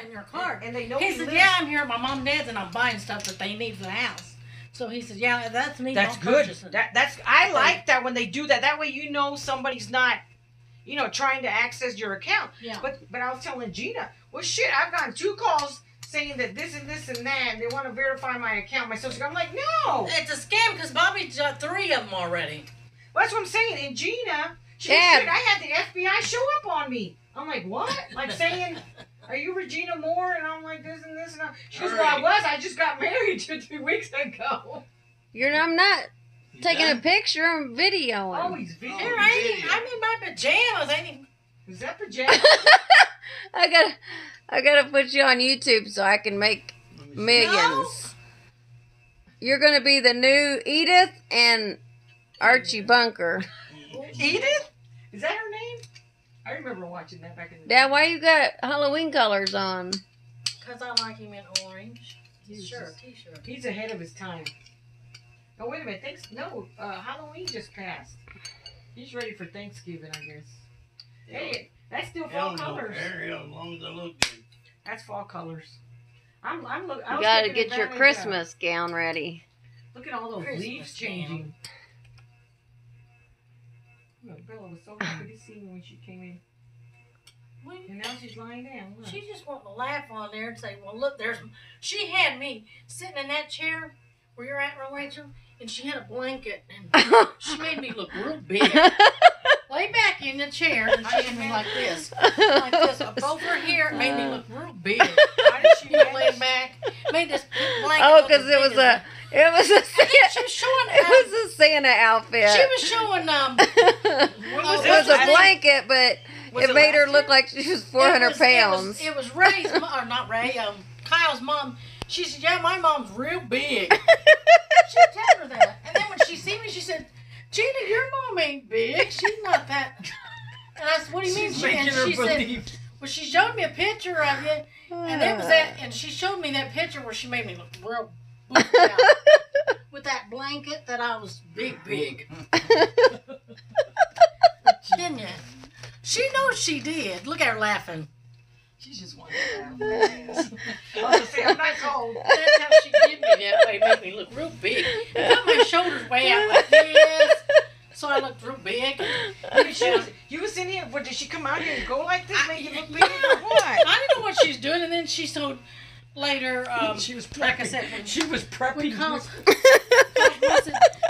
in your car. And they know he said, yeah, I'm here at my mom and dad's and I'm buying stuff that they need for the house. So he said, yeah, that's me. That's good. I like that when they do that. That way you know somebody's not, trying to access your account. Yeah. But I was telling Gina, well, shit, I've gotten 2 calls saying that this and this and that, and they want to verify my account, my social. I'm like, no. It's a scam because Bobby's got 3 of them already. Well, that's what I'm saying. And Gina, she goes, shit, I had the FBI show up on me. I'm like, what? Like saying, are you Regina Moore? And I'm like, this and this and that. She goes, well, I was. I just got married 2-3 weeks ago. I'm not taking a picture. I'm videoing. Oh, he's videoing. Here, I'm in my pajamas. Is that pajamas? I gotta put you on YouTube so I can make millions. No. You're gonna be the new Edith and Archie Bunker. Edith? Is that her name? I remember watching that back in the day. Dad, why you got Halloween colors on? Because I like him in orange. T-shirt. He's ahead of his time. Oh, wait a minute. Halloween just passed. He's ready for Thanksgiving, I guess. Yeah. Hey, that's still fall colors. As long as I look good. That's fall colors. You gotta get your Christmas gown ready. Look at all those leaves changing. Bella was so happy to see me when she came in. And now she's lying down. Look. She just wanted to laugh on there and say, well, look, she had me sitting in that chair where you're at, Rachel, and she had a blanket, and she made me look real big. Lay back in the chair, and she had me like this. Both her hair made me look real big. Why did she lay back? Made this blanket. Oh, because it was a Santa outfit. She was showing it was a blanket, but it made her look like she was 400 pounds. It was Ray's, or not Ray, Kyle's mom. She said, yeah, my mom's real big. She told her that. And then when she see me, she said, Gina, your mom ain't big. She's not that. And I said, what do you mean? She said, well, she showed me a picture of you. And it was that, and she showed me that picture where she made me look real booked out. With that blanket that I was big. Didn't you? She knows she did. Look at her laughing. She's just wanting to laugh. I was say, I'm not cold. That's how she did me that way. Made me look real big. Put my shoulders way out like this. So I looked real big. You was in here. What, did she come out here and go like this? Make you look big or what? I didn't know what she was doing. And then she told later, she was prepping. Like I said, she was prepping.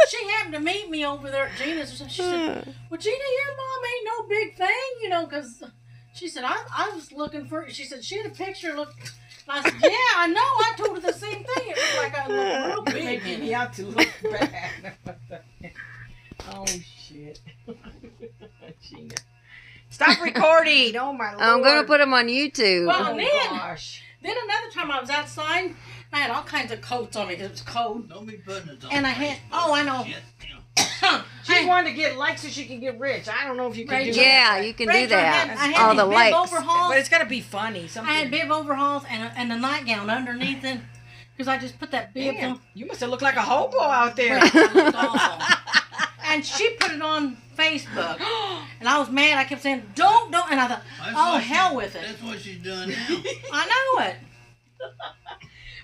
She happened to meet me over there at Gina's. She said, well, Gina, your mom ain't no big thing, because... She said, I was looking for... She said, she had a picture. And I said, yeah, I know. I told her the same thing. It looked like I looked real big. Making me out to look bad. Oh, shit. Gina. Stop recording. Oh, my Lord. I'm going to put them on YouTube. Well, then another time I was outside, I had all kinds of coats on me because it was cold. Don't be putting it on. And I had... Oh, I know. She wanted to get likes so she can get rich. I don't know if you can do that. Yeah, you can do that. I had all the likes. But it's got to be funny. I had bib overalls and a nightgown underneath it because I just put that bib on. You must have looked like a hobo out there. I looked awesome. And she put it on Facebook. And I was mad. I kept saying, don't. And I thought, hell with it. That's what she's doing now. I know it.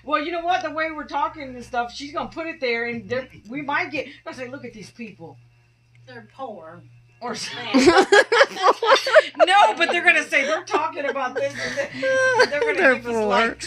Well, you know what? The way we're talking and stuff, she's going to put it there, and we might get... I say, look at these people. They're poor. Or sad. No, but they're going to say, they're talking about this. And they're going to give us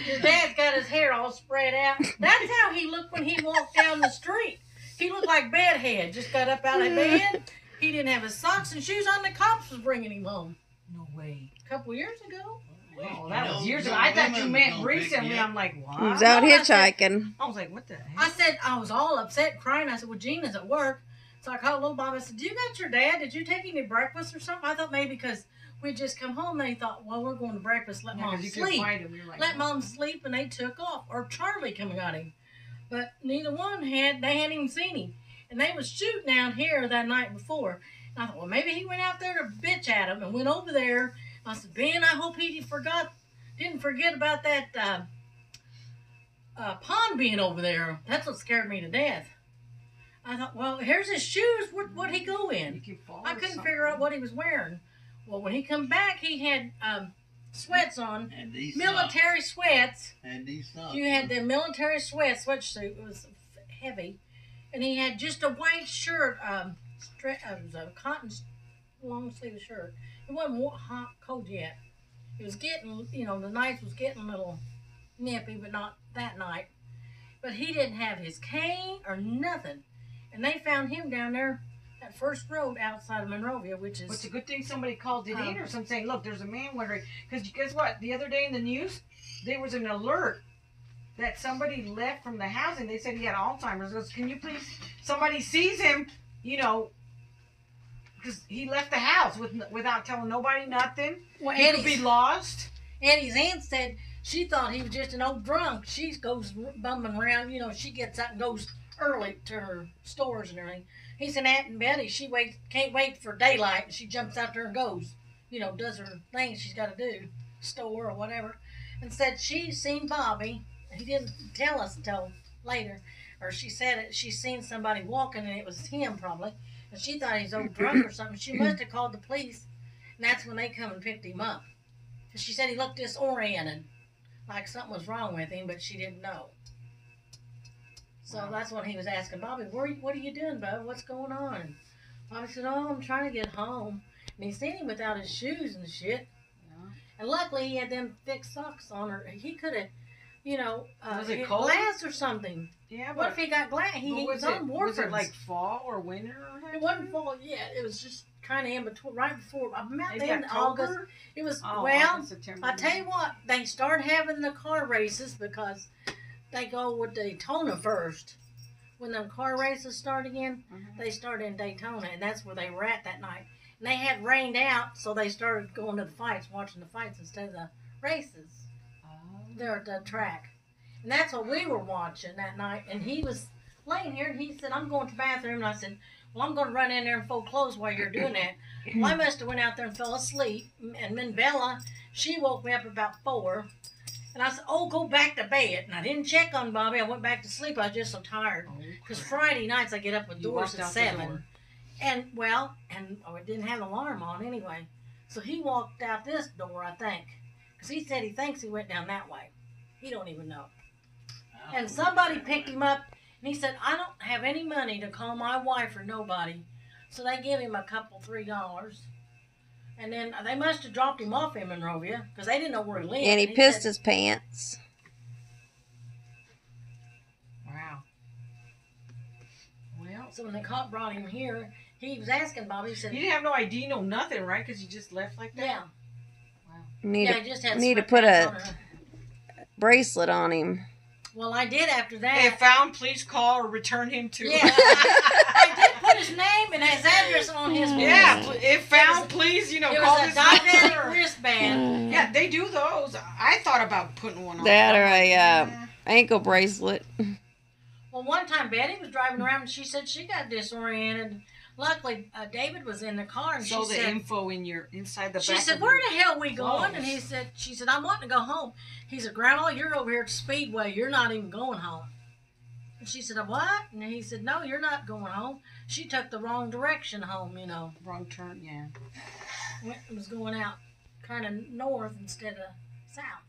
Your dad's got his hair all spread out. That's how he looked when he walked down the street. He looked like Bedhead. Just got up out of bed. He didn't have his socks and shoes on. The cops was bringing him home. No way. A couple years ago. Oh, that was years ago. I thought you meant recently. I'm like, what? He was out hitchhiking. I was like, what the heck? I said, I was all upset, crying. I said, well, Gina's at work. So I called little Bob. I said, do you got your dad? Did you take any breakfast or something? I thought maybe because we'd just come home, they thought, well, we're going to breakfast. Let Mom sleep. Like, let Mom sleep, and they took off. Or Charlie come and got him. But neither one they hadn't even seen him. And they was shooting out here that night before. And I thought, well, maybe he went out there to bitch at him and went over there. I said, Ben, I hope he didn't forget about that pond being over there. That's what scared me to death. I thought, well, here's his shoes. Where'd he go in? I couldn't figure out what he was wearing. Well, when he come back, he had sweats on, And these military sweats. socks. And these socks. You had the military sweatsuit. It was heavy, and he had just a white shirt. It was a cotton long sleeve shirt. It wasn't hot, cold yet. It was getting, the night was getting a little nippy, but not that night. But he didn't have his cane or nothing, and they found him down there. That first road outside of Monrovia, which is... It's a good thing somebody called it in or something saying, look, there's a man wondering. Because guess what? The other day in the news, there was an alert that somebody left from the house and they said he had Alzheimer's. Goes, can you please... Somebody sees him, because he left the house without telling nobody nothing. Well, he could be lost. Eddie's aunt said she thought he was just an old drunk. She goes bumming around. She gets up and goes early to her stores and everything. He said Aunt Betty, she can't wait for daylight, and she jumps out there and goes, does her thing she's got to do, store or whatever, and said she seen Bobby. He didn't tell us until later, or she said it. She seen somebody walking, and it was him probably, and she thought he was old drunk or something. She must have called the police, and that's when they come and picked him up. And she said he looked disoriented, like something was wrong with him, but she didn't know. So that's when he was asking Bobby, what are you doing, Bub? What's going on? And Bobby said, oh, I'm trying to get home. And he seen him without his shoes and shit. Yeah. And luckily he had them thick socks on, or he could have, was it cold? glass or something. Yeah, what if he got glass? He was on warfarin. Was it like fall or winter? It wasn't fall yet. It was just kind of in between, right before, about the end of August. It was, August, I tell you what, they started having the car races because they go with Daytona first. When the car races start again, they start in Daytona, and that's where they were at that night. And they had rained out, so they started going to the fights, watching the fights instead of the races. There at the track. And that's what we were watching that night. And he was laying here, and he said, I'm going to the bathroom. And I said, well, I'm going to run in there and fold clothes while you're doing that. Well, I must have went out there and fell asleep. And then Bella, she woke me up about 4. And I said, oh, go back to bed. And I didn't check on Bobby. I went back to sleep. I was just so tired. Because Friday nights I get up with Doris at 7. And, I didn't have an alarm on anyway. So he walked out this door, I think. Because he said he thinks he went down that way. He don't even know. And somebody picked him up. And he said, I don't have any money to call my wife or nobody. So they give him a couple, $3. And then they must have dropped him off in Monrovia because they didn't know where he lived. And he pissed his pants. Wow. Well, so when the cop brought him here, he was asking Bobby. He said, "You didn't have no ID, no nothing, right? Because you just left like that." Yeah. Wow. He just had need to put a bracelet on him. Well, I did after that. If found, please call or return him to. Yeah. I did put his name and his address on his. Yeah. If found, please, call this number. It was a diabetic wristband. Yeah, they do those. I thought about putting one on. That or a ankle bracelet. Well, one time Betty was driving around and she said she got disoriented. Luckily, David was in the car and so she said, info inside the back. She said, where the hell we going? And she said, I'm wanting to go home. He said, Grandma, you're over here at Speedway. You're not even going home. And she said, what? And he said, no, you're not going home. She took the wrong direction home, Wrong turn, yeah. Was going out kind of north instead of south.